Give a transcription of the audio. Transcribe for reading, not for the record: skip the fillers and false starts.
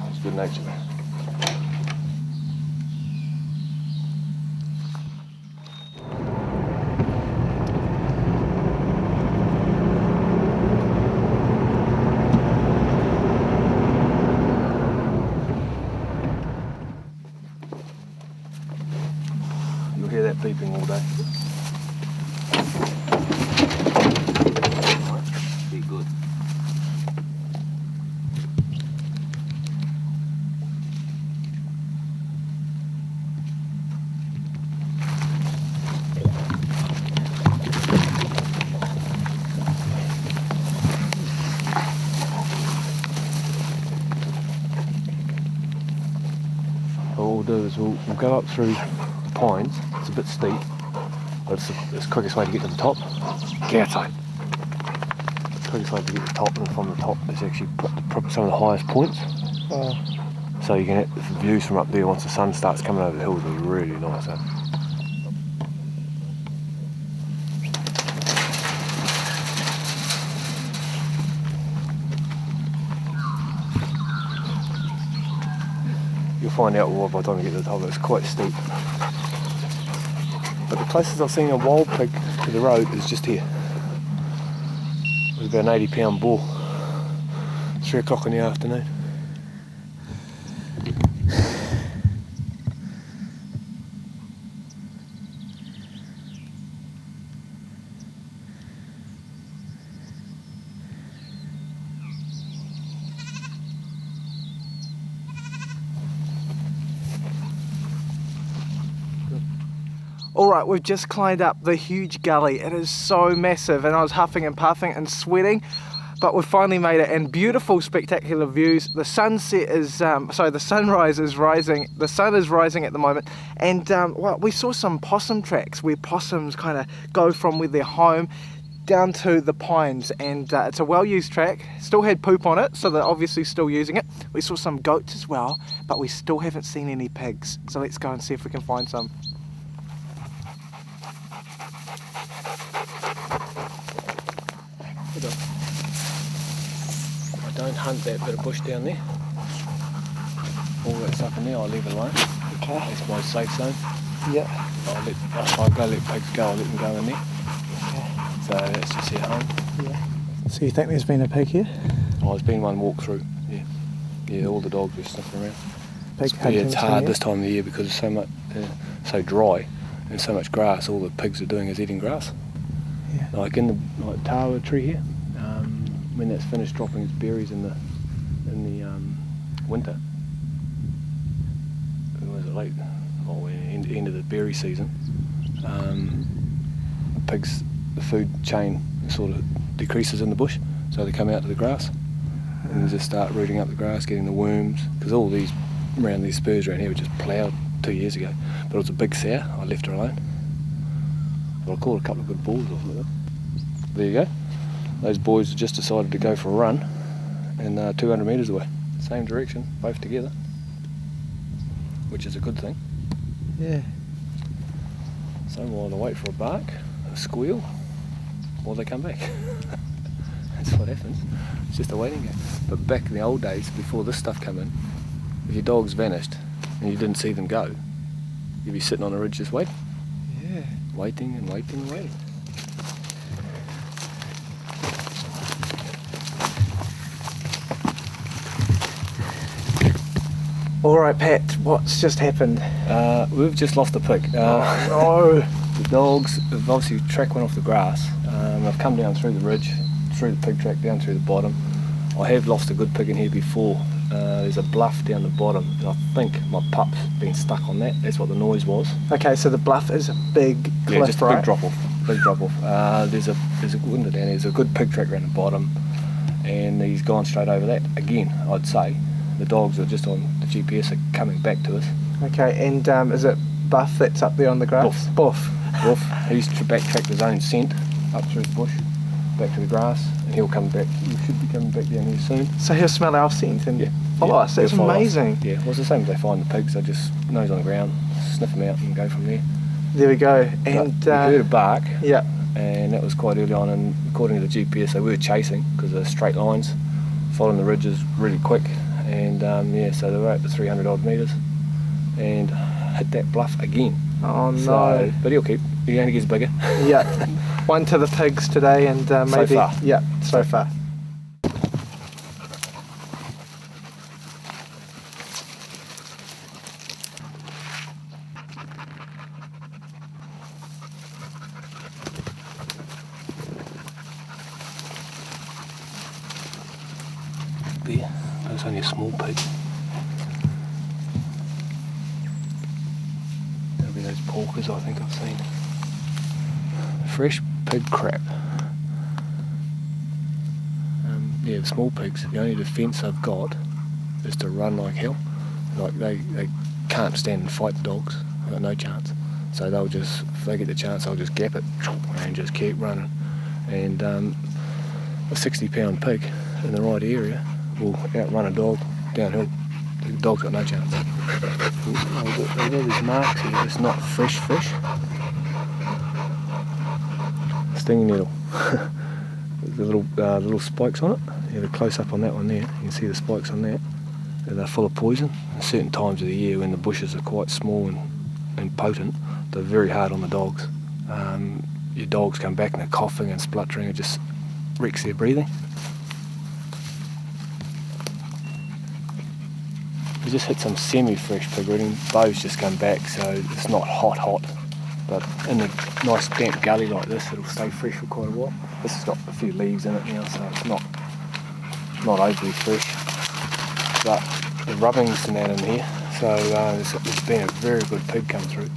It's good nature. You'll hear that beeping all day. Be good. What we'll do is we'll go up through the pines. It's a bit steep, but it's the quickest way to get to the top. Get outside. The quickest way to get to the top, and from the top is actually some of the highest points. Oh. So you can get the views from up there once the sun starts coming over the hills. It'll be really nice. Eh? You'll find out why by the time you get to the top. It's quite steep. But the closest I've seen a wild pig to the road is just here. It was about an 80-pound bull. 3 o'clock in the afternoon. Alright, we've just climbed up the huge gully. It is so massive, and I was huffing and puffing and sweating, but we've finally made it, and beautiful, spectacular views. The sunset is, the sunrise is rising, the sun is rising at the moment, and well, we saw some possum tracks where possums kind of go from where they're home down to the pines, and it's a well-used track. Still had poop on it, so they're obviously still using it. We saw some goats as well, but we still haven't seen any pigs, so let's go and see if we can find some. I don't hunt that bit of bush down there. All that stuff in there, I'll leave it alone. Okay. That's my safe zone. Yeah. I'll go let pigs go, I'll let them go in there. Okay. So that's just here at home. Yeah. So you think there's been a pig here? Oh, there's been one walk through, yeah. Yeah, all the dogs are sniffing around. Pig It's hard this time of the year because it's so much, so dry and so much grass. All the pigs are doing is eating grass. Yeah. Like in the tawa tree here, when that's finished dropping its berries in the winter. When was it late? Oh, end of the berry season. The food chain sort of decreases in the bush, so they come out to the grass and they just start rooting up the grass, getting the worms. Because all these spurs around here were just ploughed 2 years ago, but it was a big sow. I left her alone. But I caught a couple of good bulls off of it. There you go. Those boys just decided to go for a run, and 200 metres away, same direction, both together, which is a good thing. Yeah. So while they wait for a bark, a squeal, or they come back. That's what happens. It's just a waiting game. But back in the old days, before this stuff came in, if your dogs vanished and you didn't see them go, you'd be sitting on a ridge just waiting. Yeah. Waiting and waiting and waiting. Alright Pat, what's just happened? We've just lost a pig. Oh no! The dogs have obviously tracked one off the grass. I've come down through the ridge, through the pig track, down through the bottom. I have lost a good pig in here before. There's a bluff down the bottom, and I think my pup's been stuck on that. That's what the noise was. Okay, so the bluff is a big cliff, yeah, just a right? big drop off. Big drop off. There's a good pig track around the bottom, and he's gone straight over that again. I'd say the dogs are just on the GPS are coming back to us. Okay, and is it buff that's up there on the grass? Buff. Wolf, he's backtracked his own scent up through the bush, back to the grass, and he'll come back. He should be coming back down here soon. So he'll smell our scent and Yeah, follow us. That's he'll follow amazing. us. Yeah, well, it's the same as they find the pigs. They just nose on the ground, sniff them out, and go from there. There we go. But And we heard a bark, yeah, and that was quite early on. And according to the GPS, they were chasing because they're straight lines, following the ridges really quick. And yeah, so they were at the 300 odd metres, and hit that bluff again. oh no. So, but he'll keep. He only gets bigger. Yeah, one to the pigs today, and maybe far. yeah, so far. There, that's only a small pig. That'll be those porkers I think I've seen. Fresh pig crap. Yeah, the small pigs, the only defence I've got is to run like hell. Like they can't stand and fight the dogs. They've got no chance. So they'll just, if they get the chance, they'll just gap it and just keep running. And a 60-pound pig in the right area will outrun a dog downhill. The dog's got no chance. There's marks here, it's not fresh fish. Stinging nettle. The little spikes on it. You have a close up on that one there. You can see the spikes on that. They're full of poison. At certain times of the year when the bushes are quite small and potent, they're very hard on the dogs. Your dogs come back and they're coughing and spluttering. It just wrecks their breathing. We just hit some semi-fresh pig rooting. Bo's just come back, so it's not hot. But in a nice damp gully like this, it'll stay fresh for quite a while. This has got a few leaves in it now, so it's not overly fresh. But the rubbings and that in here, so there's been a very good pig come through.